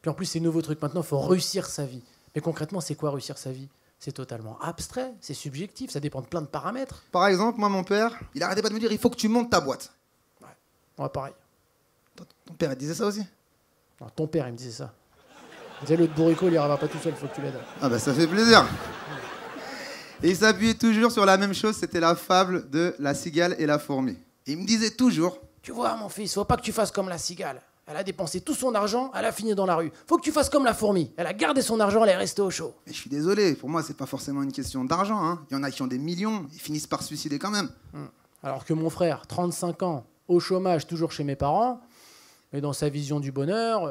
Puis en plus, ces nouveaux trucs, maintenant, il faut réussir sa vie. Mais concrètement, c'est quoi réussir sa vie? C'est totalement abstrait, c'est subjectif, ça dépend de plein de paramètres. Par exemple, moi, mon père, il arrêtait pas de me dire, il faut que tu montes ta boîte. Ouais, pareil. Ton père, il disait ça aussi? Non, ton père, il me disait ça. Il disait, l'autre bourricot, il y arrivera pas tout seul, il faut que tu l'aides. Ah bah ça fait plaisir. Et il s'appuyait toujours sur la même chose, c'était la fable de la cigale et la fourmi. Et il me disait toujours... Tu vois, mon fils, faut pas que tu fasses comme la cigale. Elle a dépensé tout son argent, elle a fini dans la rue. Faut que tu fasses comme la fourmi. Elle a gardé son argent, elle est restée au chaud. Mais je suis désolé, pour moi, c'est pas forcément une question d'argent. Hein. Il y en a qui ont des millions, ils finissent par se suicider quand même. Alors que mon frère, 35 ans, au chômage, toujours chez mes parents, et dans sa vision du bonheur,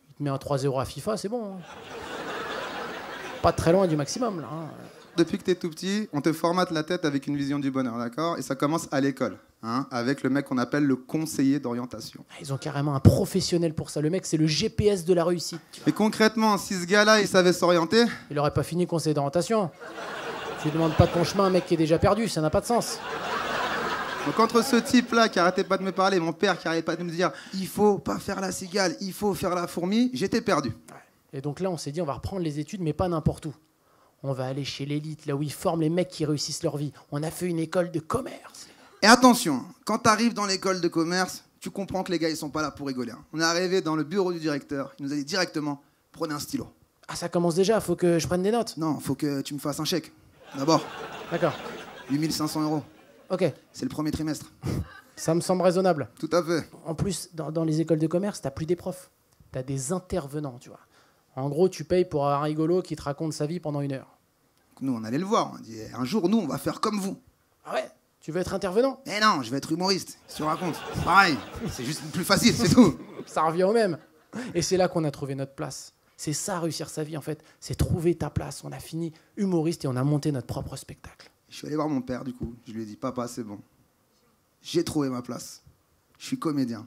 il te met un 3-0 à FIFA, c'est bon. Hein. Pas très loin du maximum, là. Hein. Depuis que t'es tout petit, on te formate la tête avec une vision du bonheur, d'accord? Et ça commence à l'école, hein, avec le mec qu'on appelle le conseiller d'orientation. Ils ont carrément un professionnel pour ça. Le mec, c'est le GPS de la réussite. Et concrètement, si ce gars-là, il savait s'orienter... Il aurait pas fini conseiller d'orientation. Tu demandes pas ton chemin à un mec qui est déjà perdu, ça n'a pas de sens. Donc entre ce type-là qui arrêtait pas de me parler, mon père qui arrêtait pas de me dire « il faut pas faire la cigale, il faut faire la fourmi », j'étais perdu. Et donc là, on s'est dit, on va reprendre les études, mais pas n'importe où. On va aller chez l'élite, là où ils forment les mecs qui réussissent leur vie. On a fait une école de commerce. Et attention, quand t'arrives dans l'école de commerce, tu comprends que les gars, ils sont pas là pour rigoler. Hein. On est arrivé dans le bureau du directeur, il nous a dit directement « prenez un stylo ». Ah, ça commence déjà, faut que je prenne des notes. Non, faut que tu me fasses un chèque. D'abord. D'accord. 8 500 €. Ok, C'est le premier trimestre. ça me semble raisonnable. Tout à fait. En plus, dans les écoles de commerce, t'as plus des profs. T'as des intervenants, tu vois. En gros, tu payes pour un rigolo qui te raconte sa vie pendant 1 heure. Nous, on allait le voir. On dit « un jour, nous, on va faire comme vous ». Ah ouais? Tu veux être intervenant? Eh non, je vais être humoriste. Si tu racontes. Pareil. C'est juste plus facile, c'est tout. Ça revient au même. Et c'est là qu'on a trouvé notre place. C'est ça, réussir sa vie, en fait. C'est trouver ta place. On a fini humoriste et on a monté notre propre spectacle. Je suis allé voir mon père, du coup. Je lui ai dit, papa, c'est bon. J'ai trouvé ma place. Je suis comédien.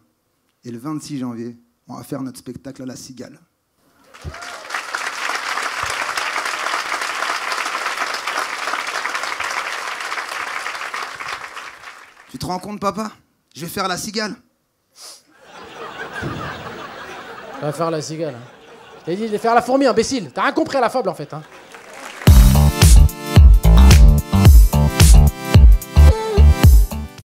Et le 26 janvier, on va faire notre spectacle à la Cigale. Tu te rends compte, papa? Je vais faire la Cigale. On va faire la cigale. Hein. Je t'ai dit de faire la fourmi, imbécile. T'as rien compris à la fable, en fait. Hein.